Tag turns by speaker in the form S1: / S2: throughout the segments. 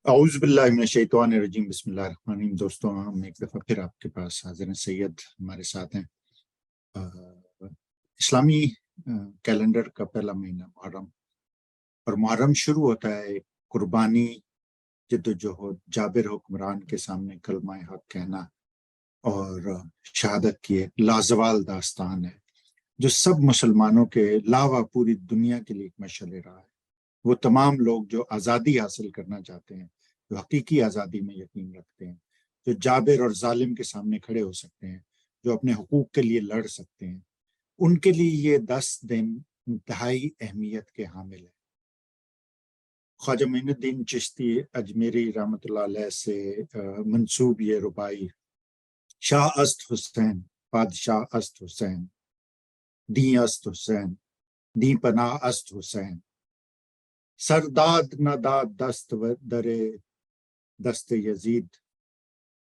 S1: اعوذ باللہ من الشیطان الرجیم، بسم اللہ الرحمن الرحیم۔ دوستوں، ہم ایک دفعہ پھر آپ کے پاس حاضر ہیں۔ سید ہمارے ساتھ ہیں۔ اسلامی کیلنڈر کا پہلا مہینہ محرم، اور محرم شروع ہوتا ہے قربانی، جدوجہد، جابر حکمران کے سامنے کلمہ حق کہنا اور شہادت کی ایک لازوال داستان ہے جو سب مسلمانوں کے علاوہ پوری دنیا کے لیے ایک مشعل راہ ہے۔ وہ تمام لوگ جو آزادی حاصل کرنا چاہتے ہیں، جو حقیقی آزادی میں یقین رکھتے ہیں، جو جابر اور ظالم کے سامنے کھڑے ہو سکتے ہیں، جو اپنے حقوق کے لیے لڑ سکتے ہیں، ان کے لیے یہ 10 دن انتہائی اہمیت کے حامل ہے۔ خواجہ معین الدین چشتی اجمیری رحمۃ اللہ علیہ سے منسوب یہ ربائی: شاہ است حسین، بادشاہ است حسین، دیں است حسین، دیں پناہ است حسین، سرداد نہ داد دست و در دست یزید،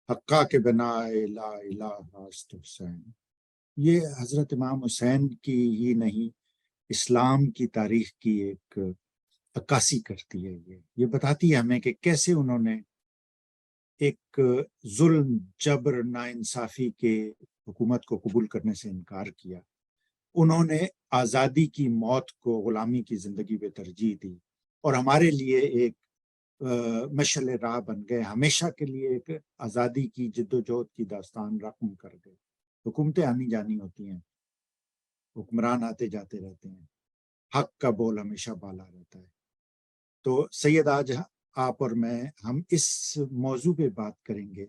S1: حقا کے بنا لا الہ است حسین۔ یہ حضرت امام حسین کی ہی نہیں، اسلام کی تاریخ کی ایک عکاسی کرتی ہے۔ یہ بتاتی ہے ہمیں کہ کیسے انہوں نے ایک ظلم، جبر، ناانصافی کے حکومت کو قبول کرنے سے انکار کیا۔ انہوں نے آزادی کی موت کو غلامی کی زندگی پہ ترجیح دی، اور ہمارے لیے ایک مشعل راہ بن گئے، ہمیشہ کے لیے ایک آزادی کی جدوجہد کی داستان رقم کر گئے۔ حکومتیں آنی جانی ہوتی ہیں، حکمران آتے جاتے رہتے ہیں، حق کا بول ہمیشہ بالا رہتا ہے۔ تو سید، آج آپ اور میں ہم اس موضوع پہ بات کریں گے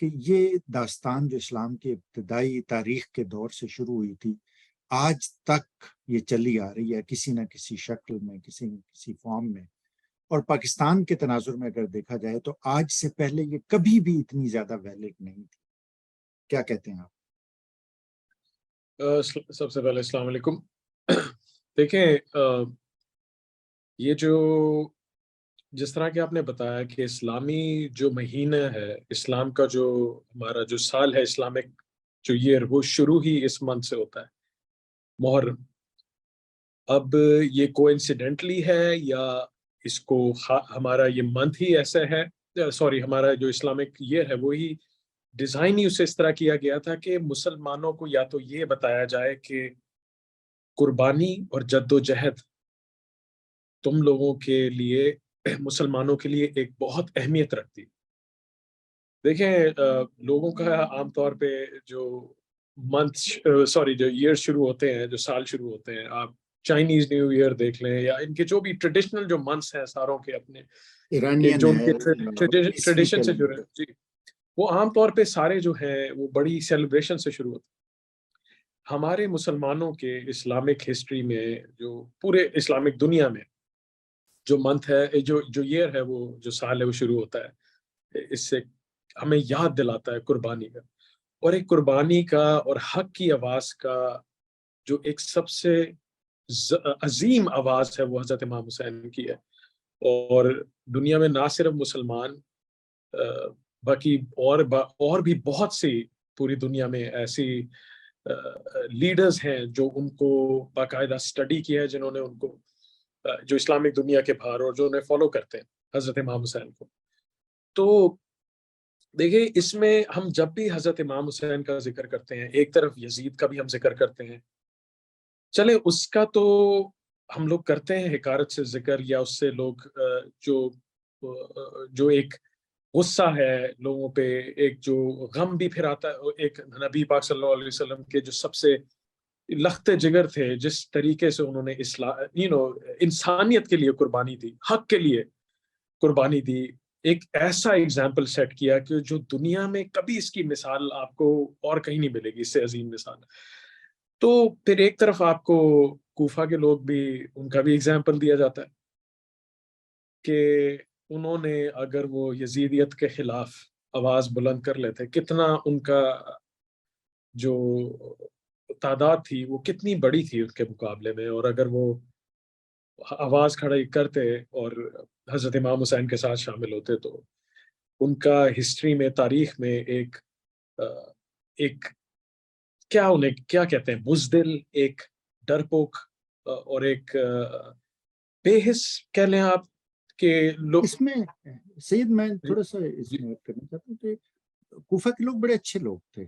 S1: کہ یہ داستان جو اسلام کے ابتدائی تاریخ کے دور سے شروع ہوئی تھی، آج تک یہ چلی آ رہی ہے کسی نہ کسی شکل میں، کسی نہ کسی فارم میں۔ اور پاکستان کے تناظر میں اگر دیکھا جائے تو آج سے پہلے یہ کبھی بھی اتنی زیادہ ویلڈ نہیں تھی۔ کیا کہتے ہیں آپ؟
S2: سب سے پہلے السلام علیکم۔ دیکھیں، یہ جو جس طرح کہ آپ نے بتایا کہ اسلامی جو مہینہ ہے، اسلام کا جو ہمارا جو سال ہے، اسلامک جو ایئر، وہ شروع ہی اس منتھ سے ہوتا ہے، محرم۔ اب یہ کوئنسیڈنٹلی ہے یا اس کو ہمارا یہ منتھ ہی ایسا ہے، سوری، ہمارا جو اسلامک ایئر ہے وہی ڈیزائن ہی اسے اس طرح کیا گیا تھا کہ مسلمانوں کو یا تو یہ بتایا جائے کہ قربانی اور جد و جہد تم لوگوں کے لیے، مسلمانوں کے لیے ایک بہت اہمیت رکھتی۔ دیکھیں، لوگوں کا عام طور پہ جو جو ایئر شروع ہوتے ہیں، جو سال شروع ہوتے ہیں، آپ چائنیز نیو ایئر دیکھ لیں یا ان کے جو بھی ٹریڈیشنل جو منتھس ہیں ساروں کے اپنے جو ان کے ٹریڈیشن سے جڑے، جی، وہ عام طور پہ سارے جو ہیں وہ بڑی سیلیبریشن سے شروع ہوتے ہیں۔ ہمارے مسلمانوں کے اسلامک ہسٹری میں، جو پورے اسلامک دنیا میں جو منتھ ہے، جو ایئر ہے، وہ جو سال ہے وہ شروع ہوتا ہے، اس سے ہمیں یاد دلاتا ہے قربانی کا، اور ایک قربانی کا اور حق کی آواز کا جو ایک سب سے عظیم آواز ہے وہ حضرت امام حسین کی ہے۔ اور دنیا میں نہ صرف مسلمان، باقی اور بھی بہت سی پوری دنیا میں ایسی لیڈرز ہیں جو ان کو باقاعدہ اسٹڈی کیا ہے، جنہوں نے ان کو جو اسلامک دنیا کے باہر اور جو انہیں فالو کرتے ہیں حضرت امام حسین کو۔ تو دیکھیں، اس میں ہم جب بھی حضرت امام حسین کا ذکر کرتے ہیں، ایک طرف یزید کا بھی ہم ذکر کرتے ہیں، چلے اس کا تو ہم لوگ کرتے ہیں حقارت سے ذکر، یا اس سے لوگ جو ایک غصہ ہے لوگوں پہ، ایک جو غم بھی پھر آتا ہے، ایک نبی پاک صلی اللہ علیہ وسلم کے جو سب سے لخت جگر تھے، جس طریقے سے انہوں نے انسانیت کے لیے قربانی دی، حق کے لیے قربانی دی، ایک ایسا ایگزامپل سیٹ کیا کہ جو دنیا میں کبھی اس کی مثال آپ کو اور کہیں نہیں ملے گی، اس سے عظیم مثال۔ تو پھر ایک طرف آپ کو کوفہ کے لوگ بھی، ان کا بھی ایگزامپل دیا جاتا ہے کہ انہوں نے اگر وہ یزیدیت کے خلاف آواز بلند کر لیتے، کتنا ان کا جو تعداد تھی وہ کتنی بڑی تھی ان کے مقابلے میں، اور اگر وہ آواز کھڑی کرتے اور حضرت امام حسین کے ساتھ شامل ہوتے تو ان کا ہسٹری میں، تاریخ میں ایک انہیں کیا کہتے ہیں، بزدل، ایک ڈرپوک اور ایک بے حس کہہ لیں آپ، کہ لوگ
S1: اس میں سید میں
S2: جی
S1: تھوڑا سا اس
S2: جی
S1: میں ایڈ کرنا چاہتا ہوں کہ کوفہ کے لوگ بڑے اچھے لوگ تھے،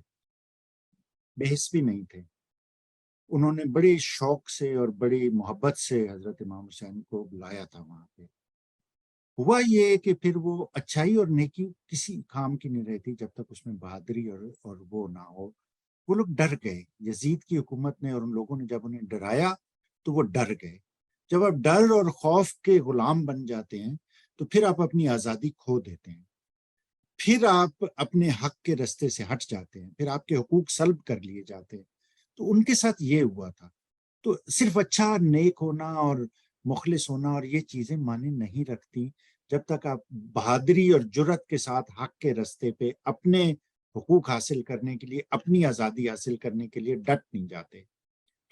S1: بے حس بھی نہیں تھے. انہوں نے بڑی شوق سے اور بڑی محبت سے حضرت امام حسین کو بلایا تھا وہاں پہ. ہوا یہ کہ پھر وہ اچھائی اور نیکی کسی کام کی نہیں رہتی جب تک اس میں بہادری اور وہ نہ ہو. وہ لوگ ڈر گئے یزید کی حکومت نے، اور ان لوگوں نے جب انہیں ڈرایا تو وہ ڈر گئے. جب آپ ڈر اور خوف کے غلام بن جاتے ہیں تو پھر آپ اپنی آزادی کھو دیتے ہیں، پھر آپ اپنے حق کے رستے سے ہٹ جاتے ہیں، پھر آپ کے حقوق سلب کر لیے جاتے ہیں. تو ان کے ساتھ یہ ہوا تھا. تو صرف اچھا نیک ہونا اور مخلص ہونا اور یہ چیزیں معنی نہیں رکھتی جب تک آپ بہادری اور جرت کے ساتھ حق کے رستے پہ اپنے حقوق حاصل کرنے کے لیے، اپنی آزادی حاصل کرنے کے لیے ڈٹ نہیں جاتے.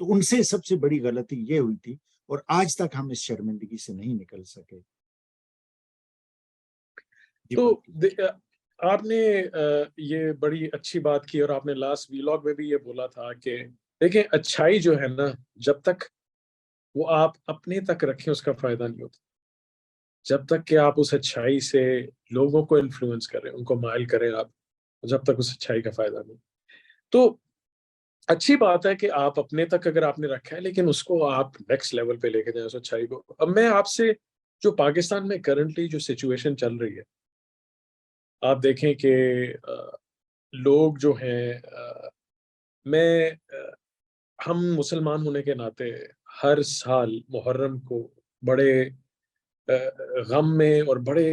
S1: تو ان سے سب سے بڑی غلطی یہ ہوئی تھی، اور آج تک ہم اس شرمندگی سے نہیں نکل سکے.
S2: تو آپ نے یہ بڑی اچھی بات کی، اور آپ نے لاسٹ ویلاگ میں بھی یہ بولا تھا کہ دیکھیں اچھائی جو ہے نا، جب تک وہ آپ اپنے تک رکھیں اس کا فائدہ نہیں ہوتا. جب تک کہ آپ اس اچھائی سے لوگوں کو انفلوئنس کریں، ان کو مائل کریں آپ، جب تک اس اچھائی کا فائدہ نہیں. تو اچھی بات ہے کہ آپ اپنے تک اگر آپ نے رکھا ہے، لیکن اس کو آپ نیکسٹ لیول پہ لے کے جائیں اس اچھائی کو. اب میں آپ سے جو پاکستان میں کرنٹلی جو سچویشن چل رہی ہے، آپ دیکھیں کہ لوگ جو ہیں، میں ہم مسلمان ہونے کے ناطے ہر سال محرم کو بڑے غم میں اور بڑے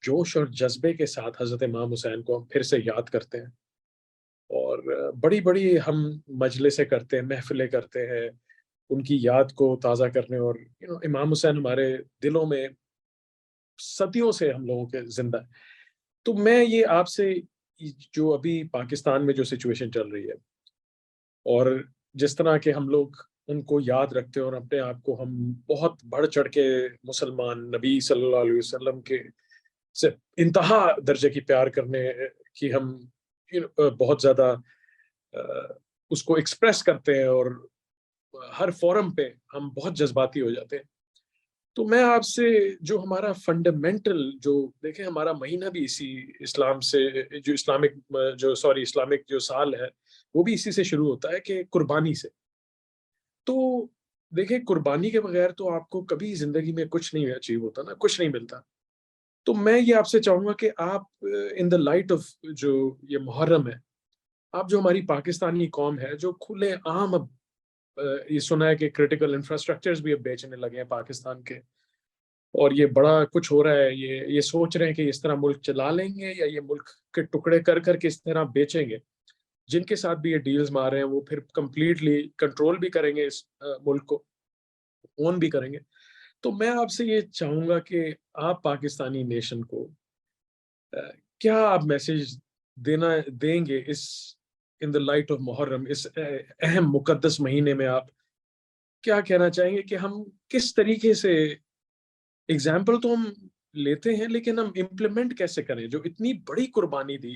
S2: جوش اور جذبے کے ساتھ حضرت امام حسین کو ہم پھر سے یاد کرتے ہیں، اور بڑی بڑی ہم مجلسیں کرتے ہیں، محفلیں کرتے ہیں ان کی یاد کو تازہ کرنے. اور امام حسین ہمارے دلوں میں صدیوں سے ہم لوگوں کے زندہ ہے. تو میں یہ آپ سے جو ابھی پاکستان میں جو سچویشن چل رہی ہے، اور جس طرح کے ہم لوگ ان کو یاد رکھتے ہیں اور اپنے آپ کو ہم بہت بڑھ چڑھ کے مسلمان نبی صلی اللہ علیہ وسلم کے سے انتہا درجے کی پیار کرنے کی ہم بہت زیادہ اس کو ایکسپریس کرتے ہیں، اور ہر فورم پہ ہم بہت جذباتی ہو جاتے ہیں. تو میں آپ سے جو ہمارا فنڈامنٹل جو دیکھیں، ہمارا مہینہ بھی اسی اسلام سے جو اسلامک جو سال ہے وہ بھی اسی سے شروع ہوتا ہے کہ قربانی سے. تو دیکھیں قربانی کے بغیر تو آپ کو کبھی زندگی میں کچھ نہیں اچیو ہوتا نا، کچھ نہیں ملتا. تو میں یہ آپ سے چاہوں گا کہ آپ ان دا لائٹ آف جو یہ محرم ہے، آپ جو ہماری پاکستانی قوم ہے جو کھلے عام اب یہ سنا ہے کہ کرٹیکل انفراسٹرکچرز بھی اب بیچنے لگے ہیں پاکستان کے، اور یہ بڑا کچھ ہو رہا ہے، یہ سوچ رہے ہیں کہ اس طرح ملک چلا لیں گے یا یہ ملک کے ٹکڑے کر کر کے اس طرح بیچیں گے. جن کے ساتھ بھی یہ ڈیلز مار رہے ہیں وہ پھر کمپلیٹلی کنٹرول بھی کریں گے اس ملک کو، اون بھی کریں گے. تو میں آپ سے یہ چاہوں گا کہ آپ پاکستانی نیشن کو کیا آپ میسج دیں گے اس ان دا لائٹ آف محرم، اس اہم مقدس مہینے میں آپ کیا کہنا چاہیں گے کہ ہم کس طریقے سے اگزامپل تو ہم لیتے ہیں لیکن ہم امپلیمنٹ کیسے کریں؟ جو اتنی بڑی قربانی دی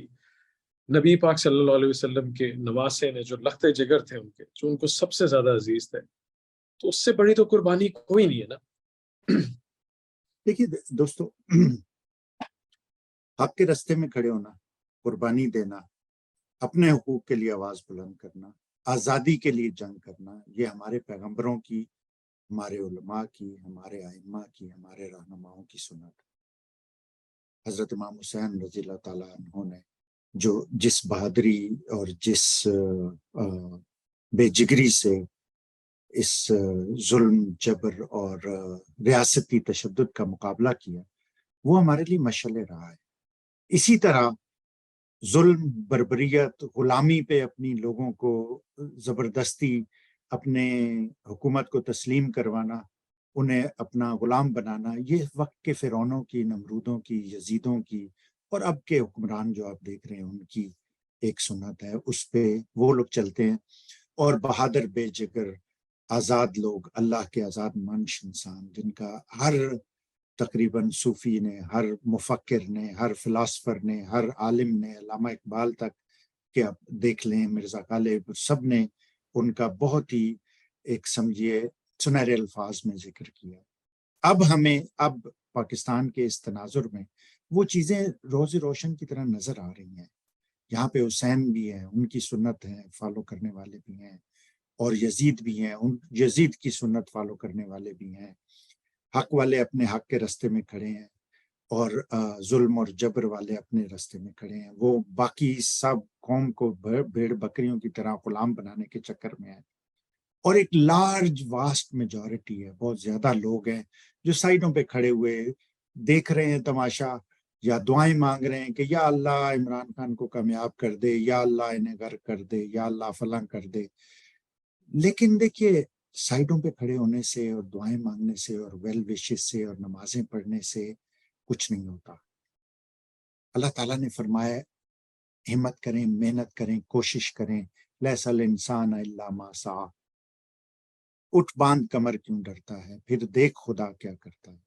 S2: نبی پاک صلی اللہ علیہ وسلم کے نواسے نے، جو لخت جگر تھے ان کے، جو ان کو سب سے زیادہ عزیز تھے، تو اس سے بڑی تو قربانی کوئی نہیں ہے نا.
S1: دیکھیے دوستو، حق کے رستے میں کھڑے ہونا، قربانی دینا، اپنے حقوق کے لیے آواز بلند کرنا، آزادی کے لیے جنگ کرنا، یہ ہمارے پیغمبروں کی، ہمارے علماء کی، ہمارے ائمہ کی، ہمارے رہنماؤں کی سنت. حضرت امام حسین رضی اللہ تعالیٰ عنہ نے جس بہادری اور جس بے جگری سے اس ظلم، جبر اور ریاستی تشدد کا مقابلہ کیا، وہ ہمارے لیے مشعل رہا ہے. اسی طرح ظلم، بربریت، غلامی پہ اپنی لوگوں کو زبردستی اپنے حکومت کو تسلیم کروانا، انہیں اپنا غلام بنانا، یہ وقت کے فرعونوں کی، نمرودوں کی، یزیدوں کی، اور اب کے حکمران جو آپ دیکھ رہے ہیں ان کی ایک سنت ہے. اس پہ وہ لوگ چلتے ہیں، اور بہادر، بے جگر، آزاد لوگ، اللہ کے آزاد منش انسان، جن کا ہر تقریباً صوفی نے، ہر مفکر نے، ہر فلاسفر نے، ہر عالم نے، علامہ اقبال تک کہ آپ دیکھ لیں، مرزا غالب، سب نے ان کا بہت ہی ایک سمجھیے سنہرے الفاظ میں ذکر کیا. اب پاکستان کے اس تناظر میں وہ چیزیں روز روشن کی طرح نظر آ رہی ہیں. یہاں پہ حسین بھی ہیں، ان کی سنت ہیں فالو کرنے والے بھی ہیں، اور یزید بھی ہیں، ان یزید کی سنت فالو کرنے والے بھی ہیں. حق والے اپنے حق کے راستے میں کھڑے ہیں، اور ظلم اور جبر والے اپنے راستے میں کھڑے ہیں. وہ باقی سب قوم کو بھیڑ بکریوں کی طرح غلام بنانے کے چکر میں ہیں. اور ایک لارج واسٹ میجورٹی ہے، بہت زیادہ لوگ ہیں جو سائڈوں پہ کھڑے ہوئے دیکھ رہے ہیں تماشا، یا دعائیں مانگ رہے ہیں کہ یا اللہ عمران خان کو کامیاب کر دے، یا اللہ انہیں غرق کر دے، یا اللہ فلاں کر دے. لیکن دیکھیے، سائڈوں پہ کھڑے ہونے سے اور دعائیں مانگنے سے اور ویل وشز سے اور نمازیں پڑھنے سے کچھ نہیں ہوتا. اللہ تعالیٰ نے فرمایا ہمت کریں، محنت کریں، کوشش کریں. لیس الانسان الا ما سعی. اٹھ باندھ کمر کیوں ڈرتا ہے، پھر دیکھ خدا کیا کرتا ہے.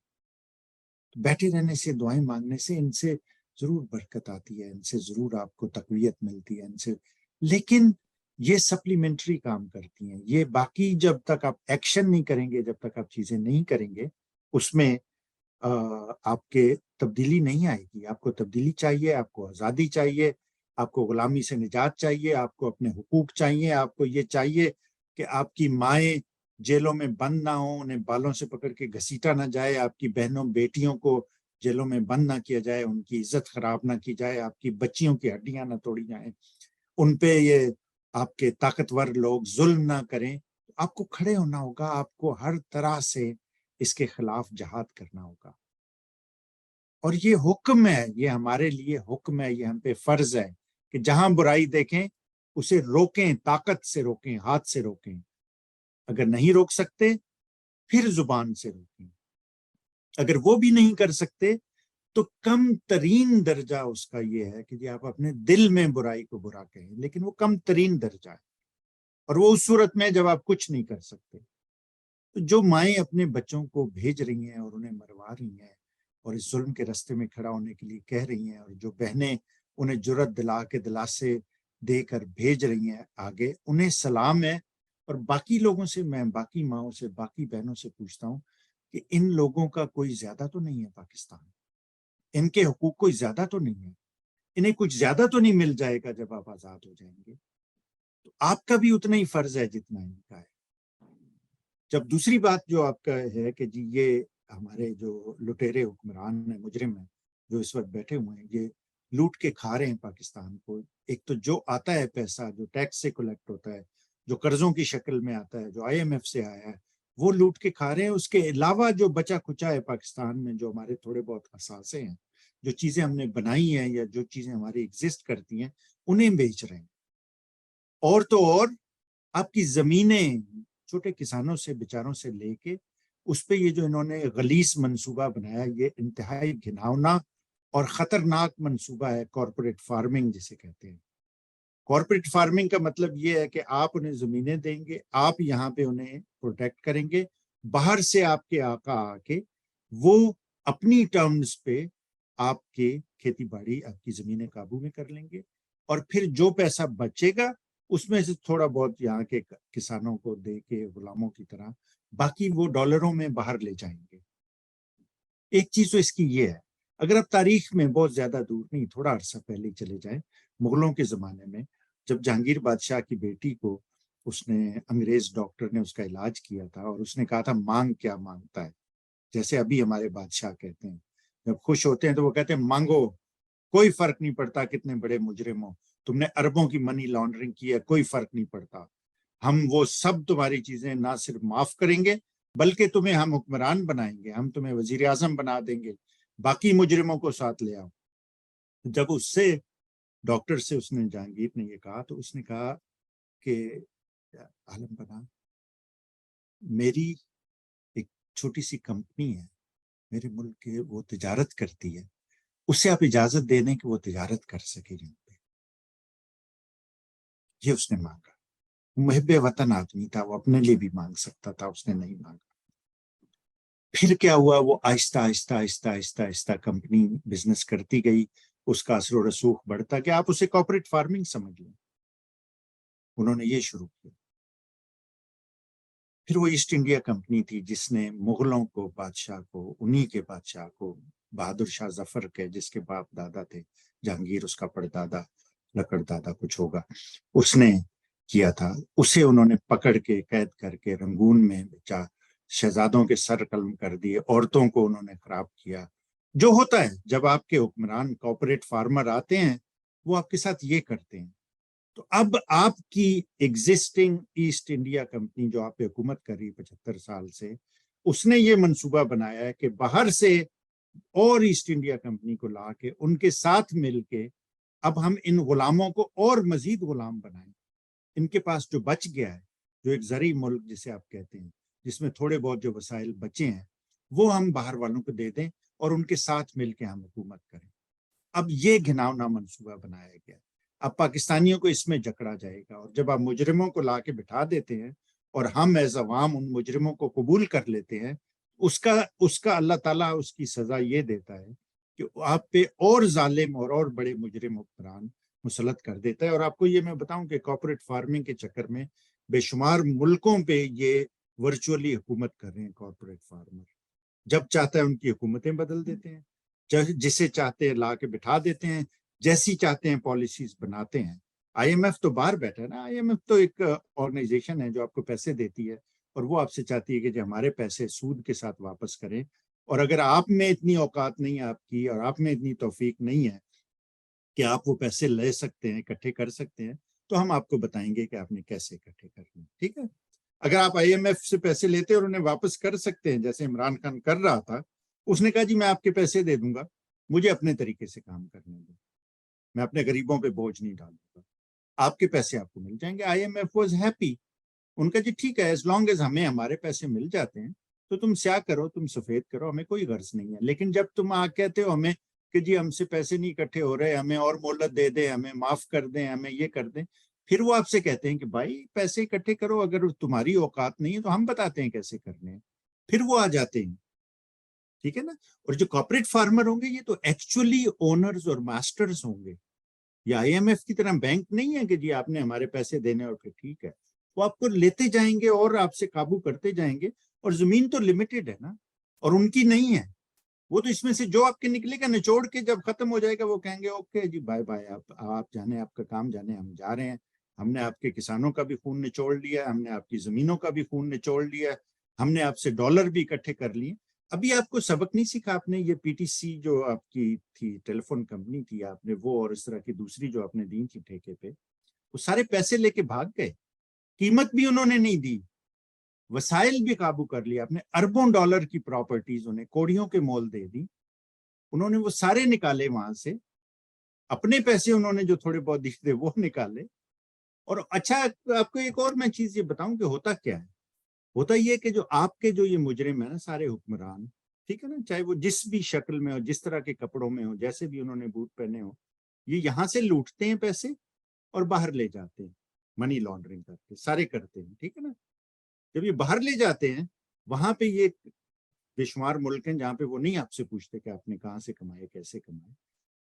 S1: بیٹھے رہنے سے، دعائیں مانگنے سے ان سے ضرور برکت آتی ہے، ان سے ضرور آپ کو تقویت ملتی ہے ان سے. لیکن یہ سپلیمنٹری کام کرتی ہیں. یہ باقی جب تک آپ ایکشن نہیں کریں گے، جب تک آپ چیزیں نہیں کریں گے، اس میں آپ کے تبدیلی نہیں آئے گی. آپ کو تبدیلی چاہیے، آپ کو آزادی چاہیے، آپ کو غلامی سے نجات چاہیے، آپ کو اپنے حقوق چاہیے. آپ کو یہ چاہیے کہ آپ کی مائیں جیلوں میں بند نہ ہوں، انہیں بالوں سے پکڑ کے گھسیٹا نہ جائے. آپ کی بہنوں بیٹیوں کو جیلوں میں بند نہ کیا جائے، ان کی عزت خراب نہ کی جائے. آپ کی بچیوں کی ہڈیاں نہ توڑی جائیں، ان پہ یہ آپ کے طاقتور لوگ ظلم نہ کریں. آپ کو کھڑے ہونا ہوگا، آپ کو ہر طرح سے اس کے خلاف جہاد کرنا ہوگا. اور یہ حکم ہے، یہ ہمارے لیے حکم ہے، یہ ہم پہ فرض ہے کہ جہاں برائی دیکھیں اسے روکیں، طاقت سے روکیں، ہاتھ سے روکیں. اگر نہیں روک سکتے پھر زبان سے روکیں. اگر وہ بھی نہیں کر سکتے تو کم ترین درجہ اس کا یہ ہے کہ جی آپ اپنے دل میں برائی کو برا کہیں، لیکن وہ کم ترین درجہ ہے. اور وہ اس صورت میں جب آپ کچھ نہیں کر سکتے. تو جو مائیں اپنے بچوں کو بھیج رہی ہیں اور انہیں مروا رہی ہیں اور اس ظلم کے راستے میں کھڑا ہونے کے لیے کہہ رہی ہیں، اور جو بہنیں انہیں جرت دلا کے دلاسے دے کر بھیج رہی ہیں آگے، انہیں سلام ہے. اور باقی لوگوں سے، میں باقی ماؤں سے، باقی بہنوں سے پوچھتا ہوں کہ ان لوگوں کا کوئی زیادہ تو نہیں ہے پاکستان؟ ان کے حقوق کوئی زیادہ تو نہیں ہے؟ انہیں کچھ زیادہ تو نہیں مل جائے گا جب آپ آزاد ہو جائیں گے؟ تو آپ کا بھی اتنا ہی فرض ہے جتنا ان کا ہے. جب دوسری بات جو آپ کا ہے کہ جی یہ ہمارے جو لٹیرے حکمران ہیں، مجرم ہیں، جو اس وقت بیٹھے ہوئے ہیں، یہ لوٹ کے کھا رہے ہیں پاکستان کو. ایک تو جو آتا ہے پیسہ، جو ٹیکس سے کلیکٹ ہوتا ہے، جو قرضوں کی شکل میں آتا ہے، جو IMF سے آیا ہے، وہ لوٹ کے کھا رہے ہیں. اس کے علاوہ جو بچا کھچا ہے پاکستان میں، جو ہمارے تھوڑے بہت اثاثے ہیں، جو چیزیں ہم نے بنائی ہیں یا جو چیزیں ہماری ایگزسٹ کرتی ہیں، انہیں بیچ رہے ہیں. اور تو اور آپ کی زمینیں چھوٹے کسانوں سے، بیچاروں سے لے کے اس پہ یہ جو انہوں نے غلیظ منصوبہ بنایا، یہ انتہائی گھناؤنا اور خطرناک منصوبہ ہے. کارپوریٹ فارمنگ جسے کہتے ہیں. کارپوریٹ فارمنگ کا مطلب یہ ہے کہ آپ انہیں زمینیں دیں گے، آپ یہاں پہ انہیں پروٹیکٹ کریں گے، باہر سے آپ کے آقا آ کے وہ اپنی ٹرمز پہ آپ کے کھیتی باڑی، آپ کی زمینیں قابو میں کر لیں گے. اور پھر جو پیسہ بچے گا اس میں سے تھوڑا بہت یہاں کے کسانوں کو دے کے غلاموں کی طرح، باقی وہ ڈالروں میں باہر لے جائیں گے. ایک چیز تو اس کی یہ ہے، اگر آپ تاریخ میں بہت زیادہ دور نہیں، تھوڑا عرصہ پہلے چلے جائیں، مغلوں کے زمانے میں جب جہانگیر بادشاہ کی بیٹی کو اس نے، انگریز ڈاکٹر نے اس کا علاج کیا تھا، اور اس نے کہا تھا مانگ کیا مانگتا ہے، جیسے ابھی ہمارے بادشاہ کہتے ہیں جب خوش ہوتے ہیں تو وہ کہتے ہیں مانگو، کوئی فرق نہیں پڑتا کتنے بڑے مجرم ہو، تم نے اربوں کی منی لانڈرنگ کی ہے، کوئی فرق نہیں پڑتا، ہم وہ سب تمہاری چیزیں نہ صرف معاف کریں گے بلکہ تمہیں ہم حکمران بنائیں گے، ہم تمہیں وزیر اعظم بنا دیں گے، باقی مجرموں کو ساتھ لے آؤ. جب اس سے ڈاکٹر سے اس نے، جہانگیر نے یہ کہا، تو اس نے کہا کہ عالم بنا، میری ایک چھوٹی سی کمپنی ہے میرے ملک کے، وہ تجارت کرتی ہے، اس سے آپ اجازت دے دیں کہ وہ تجارت کر سکے یہاں پہ. یہ اس نے مانگا. محب وطن آدمی تھا، وہ اپنے لیے بھی مانگ سکتا تھا، اس نے نہیں مانگا. پھر کیا ہوا، وہ آہستہ آہستہ آہستہ آہستہ آہستہ کمپنی بزنس کرتی گئی، اس کا اثر و رسوخ بڑھتا کہ آپ اسے کارپوریٹ فارمنگ سمجھ لیں. انہوں نے یہ شروع کیا. پھر وہ ایسٹ انڈیا کمپنی تھی جس نے مغلوں کو بادشاہ کو انہی کے بادشاہ کو بہادر شاہ ظفر کے جس کے باپ دادا تھے جہانگیر اس کا پڑدادا لکڑ دادا کچھ ہوگا اس نے کیا تھا. اسے انہوں نے پکڑ کے قید کر کے رنگون میں بچا شہزادوں کے سر قلم کر دیے عورتوں کو انہوں نے خراب کیا. جو ہوتا ہے جب آپ کے حکمران کارپوریٹ فارمر آتے ہیں وہ آپ کے ساتھ یہ کرتے ہیں. تو اب آپ کی ایگزسٹنگ ایسٹ انڈیا کمپنی جو آپ پہ حکومت کر رہی 75 سال سے اس نے یہ منصوبہ بنایا ہے کہ باہر سے اور ایسٹ انڈیا کمپنی کو لا کے ان کے ساتھ مل کے اب ہم ان غلاموں کو اور مزید غلام بنائیں. ان کے پاس جو بچ گیا ہے جو ایک زرعی ملک جسے آپ کہتے ہیں جس میں تھوڑے بہت جو وسائل بچے ہیں وہ ہم باہر والوں کو دے دیں اور ان کے ساتھ مل کے ہم حکومت کریں. اب یہ گھناؤنا منصوبہ بنایا گیا. اب پاکستانیوں کو اس میں جکڑا جائے گا اور جب آپ مجرموں کو لا کے بٹھا دیتے ہیں اور ہم ایز عوام ان مجرموں کو قبول کر لیتے ہیں اس کا اللہ تعالیٰ اس کی سزا یہ دیتا ہے کہ آپ پہ اور ظالم اور بڑے مجرم حکمران مسلط کر دیتا ہے. اور آپ کو یہ میں بتاؤں کہ کارپوریٹ فارمنگ کے چکر میں بے شمار ملکوں پہ یہ ورچولی حکومت کر رہے ہیں کارپوریٹ فارمر. جب چاہتا ہے ان کی حکومتیں بدل دیتے ہیں جسے چاہتے ہیں لا کے بٹھا دیتے ہیں جیسی چاہتے ہیں پالیسیز بناتے ہیں. آئی ایم ایف تو باہر بیٹھا ہے نا. آئی ایم ایف تو ایک آرگنائزیشن ہے جو آپ کو پیسے دیتی ہے اور وہ آپ سے چاہتی ہے کہ جو ہمارے پیسے سود کے ساتھ واپس کریں اور اگر آپ میں اتنی اوقات نہیں ہے آپ کی اور آپ میں اتنی توفیق نہیں ہے کہ آپ وہ پیسے لے سکتے ہیں اکٹھے کر سکتے ہیں تو ہم آپ کو بتائیں گے کہ آپ نے کیسے اکٹھے کرنے. ٹھیک ہے. اگر آپ آئی ایم ایف سے پیسے لیتے اور انہیں واپس کر سکتے ہیں جیسے عمران خان کر رہا تھا اس نے کہا جی میں آپ کے پیسے دے دوں گا مجھے اپنے طریقے سے کام کرنے دیں میں اپنے غریبوں پہ بوجھ نہیں ڈالوں گا آپ کے پیسے آپ کو مل جائیں گے. آئی ایم ایف واز ہیپی. ان کا جی ٹھیک ہے ایز لانگ ایز ہمیں ہمارے پیسے مل جاتے ہیں تو تم سیاہ کرو تم سفید کرو ہمیں کوئی غرض نہیں ہے. لیکن جب تم کہتے ہو ہمیں کہ جی ہم سے پیسے نہیں اکٹھے ہو رہے ہمیں اور مہلت دے دیں ہمیں معاف کر دیں ہمیں یہ کر دیں پھر وہ آپ سے کہتے ہیں کہ بھائی پیسے اکٹھے کرو اگر تمہاری اوقات نہیں ہے تو ہم بتاتے ہیں کیسے کرنے ہیں پھر وہ آ جاتے ہیں. ٹھیک ہے نا. اور جو کارپوریٹ فارمر ہوں گے یہ تو ایکچولی اونرز اور ماسٹرز ہوں گے. یہ آئی ایم ایف کی طرح بینک نہیں ہے کہ جی آپ نے ہمارے پیسے دینے اور پھر ٹھیک ہے. وہ آپ کو لیتے جائیں گے اور آپ سے قابو کرتے جائیں گے اور زمین تو لمیٹڈ ہے نا اور ان کی نہیں ہے. وہ تو اس میں سے جو آپ کے نکلے گا نچوڑ کے جب ختم ہو جائے گا وہ کہیں گے اوکے جی بائے بائے آپ جانے آپ کا کام جانے ہم جا رہے ہیں. ہم نے آپ کے کسانوں کا بھی خون نچوڑ لیا ہم نے آپ کی زمینوں کا بھی خون نچوڑ لیا ہم نے آپ سے ڈالر بھی اکٹھے کر لیے. ابھی آپ کو سبق نہیں سیکھا آپ نے یہ پی ٹی سی جو آپ کی تھی ٹیلی فون کمپنی تھی آپ نے وہ اور اس طرح کی دوسری جو آپ نے دی تھی ٹھیکے پہ وہ سارے پیسے لے کے بھاگ گئے. قیمت بھی انہوں نے نہیں دی وسائل بھی قابو کر لیا. آپ نے اربوں ڈالر کی پراپرٹیز انہیں کوڑیوں کے مول دے دی. انہوں نے وہ سارے نکالے وہاں سے اپنے پیسے انہوں نے جو تھوڑے بہت دکھتے وہ نکالے. اور اچھا آپ کو ایک اور میں چیز یہ بتاؤں کہ ہوتا کیا ہے. ہوتا یہ کہ جو آپ کے جو یہ مجرم ہیں نا سارے حکمران ٹھیک ہے نا چاہے وہ جس بھی شکل میں ہو جس طرح کے کپڑوں میں ہو جیسے بھی انہوں نے بوٹ پہنے ہو یہ یہاں سے لوٹتے ہیں پیسے اور باہر لے جاتے ہیں منی لانڈرنگ کر کے سارے کرتے ہیں. ٹھیک ہے نا. جب یہ باہر لے جاتے ہیں وہاں پہ یہ بے شمار ملک ہیں جہاں پہ وہ نہیں آپ سے پوچھتے کہ آپ نے کہاں سے کمائے کیسے کمائے.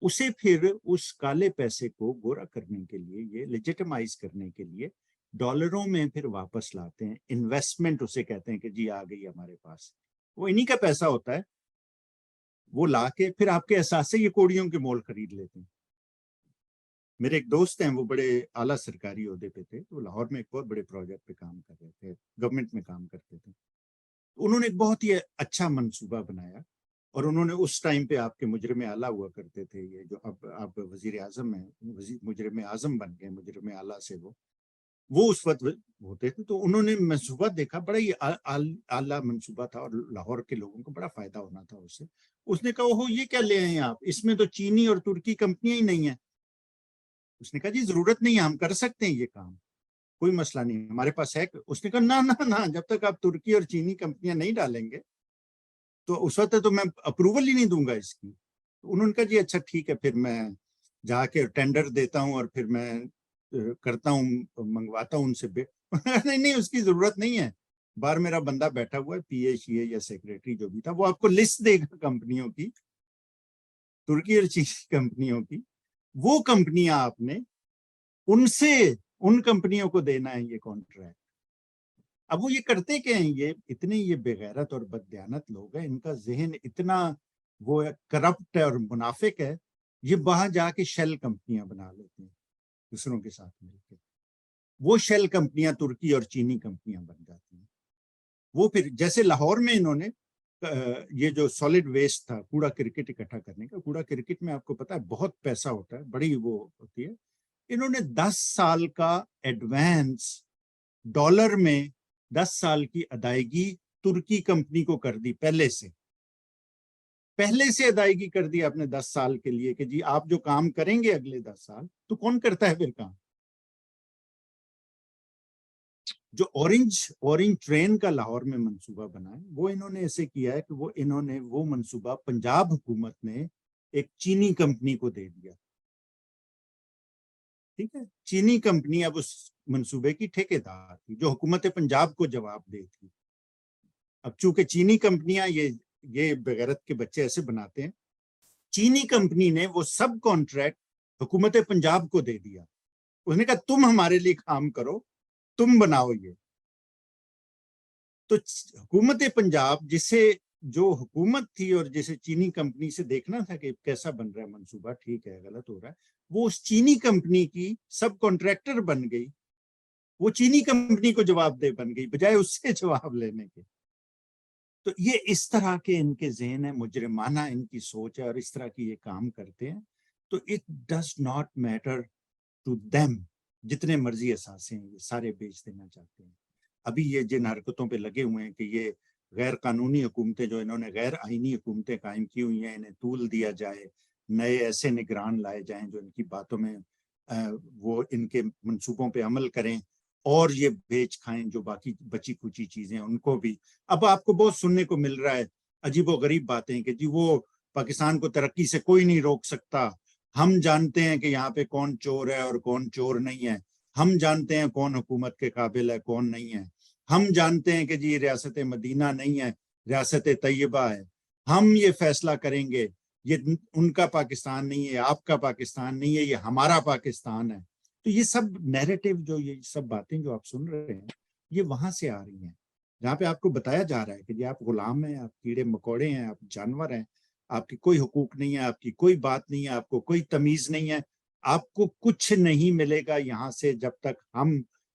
S1: اسے پھر اس کالے پیسے کو گورا کرنے کے لیے یہ لیجیٹمائز کرنے کے لیے ڈالروں میں پھر واپس لاتے ہیں. انویسٹمنٹ اسے کہتے ہیں کہ جی آ گئی ہمارے پاس وہ انہی کا پیسہ ہوتا ہے وہ لا کے پھر آپ کے احساس سے یہ کوڑیوں کے مول خرید لیتے ہیں. میرے ایک دوست ہیں وہ بڑے اعلیٰ سرکاری عہدے پہ تھے تو لاہور میں ایک بہت بڑے پروجیکٹ پہ کام کر رہے تھے گورنمنٹ میں کام کرتے تھے. انہوں نے ایک بہت ہی اچھا منصوبہ بنایا اور انہوں نے اس ٹائم پہ آپ کے مجرم اعلیٰ ہوا کرتے تھے یہ جو اب آپ وزیر اعظم ہیں مجرم اعظم بن گئے مجرم اعلیٰ سے وہ اس وقت ہوتے تھے. تو انہوں نے منصوبہ دیکھا بڑا ہی اعلیٰ منصوبہ تھا اور لاہور کے لوگوں کو بڑا فائدہ ہونا تھا اس سے. اس نے کہا اوہ یہ کیا لے آئے آپ اس میں تو چینی اور ترکی کمپنیاں ہی نہیں ہیں. اس نے کہا جی ضرورت نہیں ہے ہم کر سکتے ہیں یہ کام کوئی مسئلہ نہیں ہمارے پاس ہے. اس نے کہا نہ جب تک آپ ترکی اور چینی کمپنیاں نہیں ڈالیں گے تو اس وقت تو میں اپروول ہی نہیں دوں گا اس کی. انہوں نے کہا جی اچھا ٹھیک ہے پھر میں جا کے ٹینڈر دیتا ہوں اور پھر میں کرتا ہوں منگواتا ہوں ان سے نہیں اس کی ضرورت نہیں ہے. باہر میرا بندہ بیٹھا ہوا ہے پی اے شی اے یا سیکریٹری جو بھی تھا وہ آپ کو لسٹ دے گا کمپنیوں کی ترکی اور چینی کمپنیوں کی. وہ کمپنیاں آپ نے ان سے ان کمپنیوں کو دینا ہے یہ کانٹریکٹ. اب وہ یہ کرتے کیا ہیں, یہ اتنے یہ بغیرت اور بددیانت لوگ ہیں, ان کا ذہن اتنا وہ کرپٹ ہے اور منافق ہے, یہ وہاں جا کے شیل کمپنیاں بنا لیتے ہیں دوسروں کے ساتھ مل کے. وہ شیل کمپنیاں ترکی اور چینی کمپنیاں بن جاتی ہیں. وہ پھر جیسے لاہور میں انہوں نے یہ جو سالڈ ویسٹ تھا, کوڑا کرکٹ اکٹھا کرنے کا, کوڑا کرکٹ میں آپ کو پتا ہے بہت پیسہ ہوتا ہے, بڑی وہ ہوتی ہے. انہوں نے 10 سال کا ایڈوانس ڈالر میں 10 سال کی ادائیگی ترکی کمپنی کو کر دی, پہلے سے ادائیگی کر دی آپ نے 10 سال کے لیے کہ جی آپ جو کام کریں گے اگلے 10 سال, تو کون کرتا ہے پھر کام؟ جو اورنج ٹرین کا لاہور میں منصوبہ بنا ہے, وہ انہوں نے ایسے کیا ہے کہ وہ منصوبہ پنجاب حکومت نے ایک چینی کمپنی کو دے دیا. ٹھیک ہے, چینی کمپنی اب اس منصوبے کی ٹھیکیدار تھی جو حکومت پنجاب کو جواب دے تھی. اب چونکہ چینی کمپنیاں یہ بغیرت کے بچے ایسے بناتے ہیں, چینی کمپنی نے وہ سب کانٹریکٹ حکومت پنجاب کو دے دیا. اس نے کہا تم ہمارے لیے کام کرو, تم بناؤ یہ. تو حکومت پنجاب جسے جو حکومت تھی اور جسے چینی کمپنی سے دیکھنا تھا کہ کیسا بن رہا ہے منصوبہ, ٹھیک ہے غلط ہو رہا ہے, وہ اس چینی کمپنی کی سب کانٹریکٹر بن گئی. وہ چینی کمپنی کو جواب دے بن گئی بجائے اس سے جواب لینے کے. تو یہ اس طرح کے ان کے ذہن ہے, مجرمانہ ان کی سوچ ہے, اور اس طرح کی یہ کام کرتے ہیں. تو it does not matter to them, جتنے مرضی اثاثے ہیں یہ سارے بیچ دینا چاہتے ہیں. ابھی یہ جن حرکتوں پہ لگے ہوئے ہیں کہ یہ غیر قانونی حکومتیں جو انہوں نے غیر آئینی حکومتیں قائم کی ہوئی ہیں, انہیں طول دیا جائے, نئے ایسے نگران لائے جائیں جو ان کی باتوں میں وہ ان کے منصوبوں پہ عمل کریں, اور یہ بیچ کھائیں جو باقی بچی کچی چیزیں ان کو بھی. اب آپ کو بہت سننے کو مل رہا ہے عجیب و غریب باتیں کہ جی وہ پاکستان کو ترقی سے کوئی نہیں روک سکتا, ہم جانتے ہیں کہ یہاں پہ کون چور ہے اور کون چور نہیں ہے, ہم جانتے ہیں کون حکومت کے قابل ہے کون نہیں ہے, ہم جانتے ہیں کہ جی ریاست مدینہ نہیں ہے ریاست طیبہ ہے, ہم یہ فیصلہ کریں گے, یہ ان کا پاکستان نہیں ہے, آپ کا پاکستان نہیں ہے, یہ ہمارا پاکستان ہے. تو یہ سب نیریٹو جو یہ سب باتیں جو آپ سن رہے ہیں یہ وہاں سے آ رہی ہیں, جہاں پہ آپ کو بتایا جا رہا ہے کہ جی آپ غلام ہیں, آپ کیڑے مکوڑے ہیں, آپ جانور ہیں, آپ کی کوئی حقوق نہیں ہے, آپ کی کوئی بات نہیں ہے, آپ کو کوئی تمیز نہیں ہے, آپ کو کچھ نہیں ملے گا یہاں سے جب تک ہم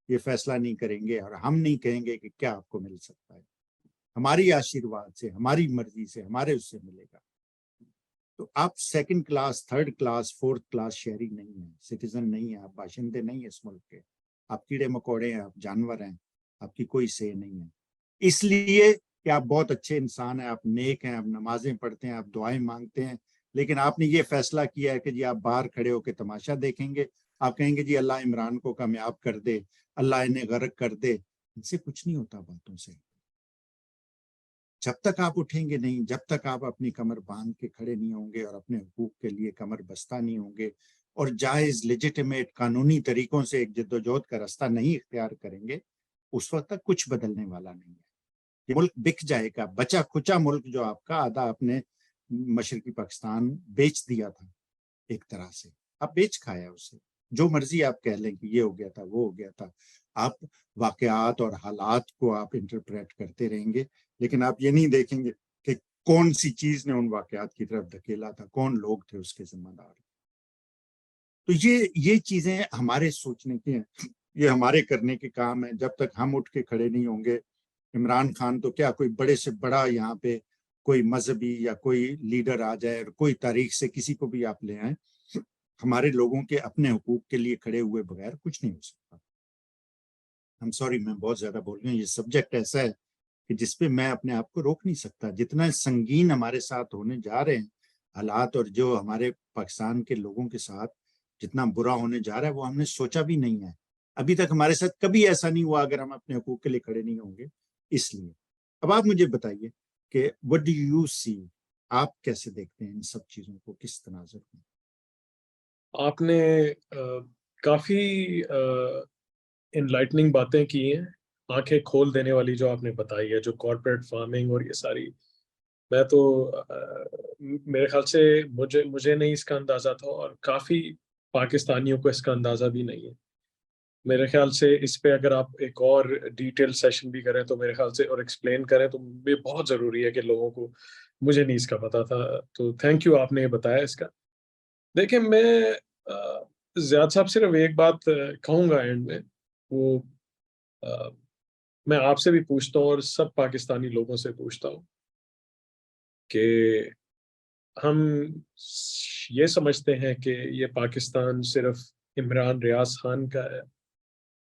S1: یہ فیصلہ نہیں کریں گے اور ہم نہیں کہیں گے کہ کیا آپ کو مل سکتا ہے. ہماری آشیرواد سے, ہماری مرضی سے, ہمارے اس سے ملے گا. تو آپ second class, third class, fourth class شہری نہیں ہیں, سٹیزن نہیں ہیں, آپ باشندے نہیں ہیں اس ملک کے, آپ کیڑے مکوڑے ہیں, آپ جانور ہیں, آپ کی کوئی سے نہیں ہے. اس لیے کہ آپ بہت اچھے انسان ہیں, آپ نیک ہیں, آپ نمازیں پڑھتے ہیں, آپ دعائیں مانگتے ہیں, لیکن آپ نے یہ فیصلہ کیا ہے کہ جی آپ باہر کھڑے ہو کے تماشا دیکھیں گے, آپ کہیں گے جی اللہ عمران کو کامیاب کر دے, اللہ انہیں غرق کر دے. ان سے کچھ نہیں ہوتا باتوں سے. جب تک آپ اٹھیں گے نہیں, جب تک آپ اپنی کمر باندھ کے کھڑے نہیں ہوں گے اور اپنے حقوق کے لیے کمر بستہ نہیں ہوں گے اور جائز لیجیٹیمیٹ قانونی طریقوں سے ایک جدوجہد کا راستہ نہیں اختیار کریں گے, اس وقت تک کچھ بدلنے والا نہیں ہے. یہ ملک بک جائے گا, بچا کھچا ملک جو آپ کا آدھا اپنے مشرقی پاکستان بیچ دیا تھا ایک طرح سے, آپ بیچ کھایا اسے. جو مرضی آپ کہہ لیں کہ یہ ہو گیا تھا وہ ہو گیا تھا, آپ واقعات اور حالات کو آپ انٹرپریٹ کرتے رہیں گے, لیکن آپ یہ نہیں دیکھیں گے کہ کون سی چیز نے ان واقعات کی طرف دھکیلا تھا, کون لوگ تھے اس کے ذمہ دار. تو یہ چیزیں ہمارے سوچنے کی ہیں, یہ ہمارے کرنے کے کام ہیں. جب تک ہم اٹھ کے کھڑے نہیں ہوں گے, عمران خان تو کیا کوئی بڑے سے بڑا یہاں پہ کوئی مذہبی یا کوئی لیڈر آ جائے اور کوئی تاریخ سے کسی کو بھی آپ لے آئیں, ہمارے لوگوں کے اپنے حقوق کے لیے کھڑے ہوئے بغیر کچھ نہیں ہو سکتا. I'm sorry, میں بہت زیادہ بول رہی ہوں. یہ سبجیکٹ ایسا ہے کہ جس پہ میں اپنے آپ کو روک نہیں سکتا. جتنا سنگین ہمارے ساتھ ہونے جا رہے ہیں حالات, اور جو ہمارے پاکستان کے لوگوں کے ساتھ جتنا برا ہونے جا رہا ہے وہ ہم نے سوچا بھی نہیں ہے. ابھی تک ہمارے ساتھ کبھی ایسا نہیں ہوا اگر ہم اپنے حقوق کے لیے کھڑے نہیں ہوں گے. اس لیے اب آپ مجھے بتائیے کہ what do you see, آپ کیسے دیکھتے ہیں ان سب چیزوں کو, کس تناظر میں؟
S2: آپ نے کافی انلائٹننگ باتیں کی ہیں, آنکھیں کھول دینے والی جو آپ نے بتائی ہے, جو کارپوریٹ فارمنگ اور یہ ساری, میں تو میرے خیال سے مجھے نہیں اس کا اندازہ تھا, اور کافی پاکستانیوں کو اس کا اندازہ بھی نہیں ہے. میرے خیال سے اس پہ اگر آپ ایک اور ڈیٹیل سیشن بھی کریں تو میرے خیال سے اور ایکسپلین کریں تو یہ بہت ضروری ہے کہ لوگوں کو, مجھے نہیں اس کا پتا تھا, تو تھینک یو آپ نے یہ بتایا اس کا. دیکھیں میں زیاد صاحب صرف ایک بات کہوں گا اینڈ میں, وہ میں آپ سے بھی پوچھتا ہوں اور سب پاکستانی لوگوں سے پوچھتا ہوں کہ ہم یہ سمجھتے ہیں کہ یہ پاکستان صرف عمران ریاض خان کا ہے,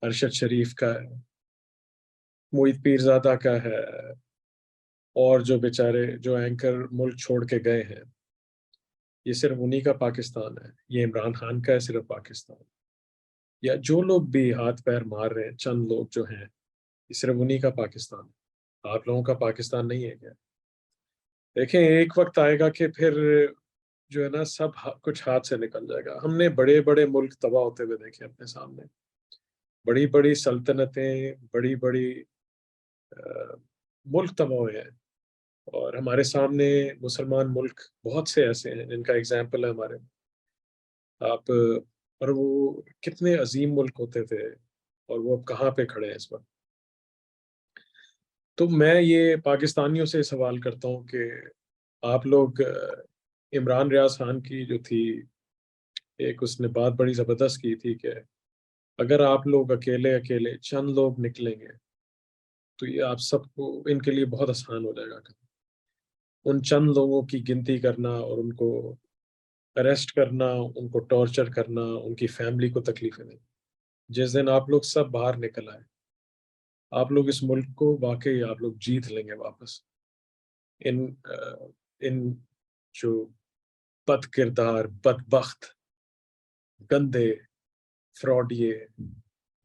S2: ارشد شریف کا ہے, معید پیرزادہ کا ہے, اور جو بیچارے جو اینکر ملک چھوڑ کے گئے ہیں, یہ صرف انہی کا پاکستان ہے, یہ عمران خان کا ہے صرف پاکستان, یا جو لوگ بھی ہاتھ پیر مار رہے ہیں چند لوگ جو ہیں, یہ صرف انہی کا پاکستان ہے, آپ لوگوں کا پاکستان نہیں ہے کیا؟ دیکھیں ایک وقت آئے گا کہ پھر جو ہے نا سب کچھ ہاتھ سے نکل جائے گا. ہم نے بڑے بڑے ملک تباہ ہوتے ہوئے دیکھے اپنے سامنے, بڑی بڑی سلطنتیں, بڑی بڑی ملک تباہ ہوئے ہیں, اور ہمارے سامنے مسلمان ملک بہت سے ایسے ہیں جن کا ایگزامپل ہے ہمارے آپ, اور وہ کتنے عظیم ملک ہوتے تھے, اور وہ اب کہاں پہ کھڑے ہیں اس وقت. تو میں یہ پاکستانیوں سے سوال کرتا ہوں کہ آپ لوگ عمران ریاض خان کی جو تھی ایک اس نے بات بڑی زبردست کی تھی کہ اگر آپ لوگ اکیلے اکیلے چند لوگ نکلیں گے تو یہ آپ سب کو ان کے لیے بہت آسان ہو جائے گا. ان چند لوگوں کی گنتی کرنا اور ان کو اریسٹ کرنا, ان کو ٹارچر کرنا, ان کی فیملی کو تکلیفیں دیں. جس دن آپ لوگ سب باہر نکل آئے, آپ لوگ اس ملک کو واقعی آپ لوگ جیت لیں گے واپس. ان جو بد کردار, بدبخت, گندے, فراڈیے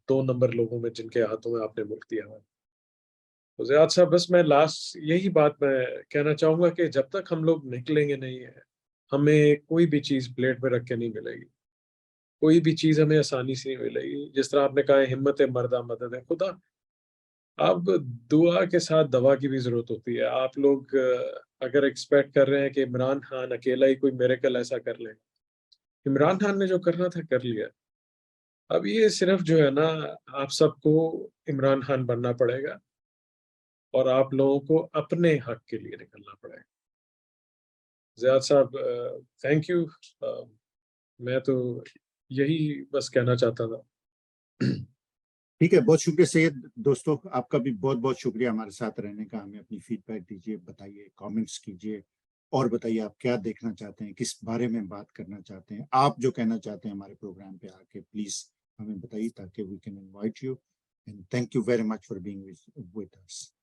S2: 2 نمبر لوگوں میں جن کے ہاتھوں میں آپ نے ملک دیا ہے. تو زیاد صاحب بس میں لاسٹ یہی بات میں کہنا چاہوں گا کہ جب تک ہم لوگ نکلیں گے نہیں ہے, ہمیں کوئی بھی چیز پلیٹ پہ رکھ کے نہیں ملے گی, کوئی بھی چیز ہمیں آسانی سے نہیں ملے گی. جس طرح آپ نے کہا ہمت مردہ مدد ہے خدا, اب دعا کے ساتھ دوا کی بھی ضرورت ہوتی ہے. آپ لوگ اگر ایکسپیکٹ کر رہے ہیں کہ عمران خان اکیلا ہی کوئی میریکل ایسا کر لے, عمران خان نے جو کرنا تھا کر لیا. اب یہ صرف جو ہے نا آپ سب کو عمران خان بننا پڑے گا, اور آپ لوگوں کو اپنے حق کے لیے نکلنا پڑے گا. زیاد صاحب تھینک یو, میں تو یہی بس کہنا چاہتا تھا.
S1: ٹھیک ہے, بہت شکریہ سید. دوستوں آپ کا بھی بہت بہت شکریہ ہمارے ساتھ رہنے کا. ہمیں اپنی فیڈ بیک دیجیے, بتائیے, کامنٹس کیجیے, اور بتائیے آپ کیا دیکھنا چاہتے ہیں, کس بارے میں بات کرنا چاہتے ہیں, آپ جو کہنا چاہتے ہیں ہمارے پروگرام پہ آ کے پلیز ہمیں بتائیے تاکہ we can invite you. And thank you very much for being with us.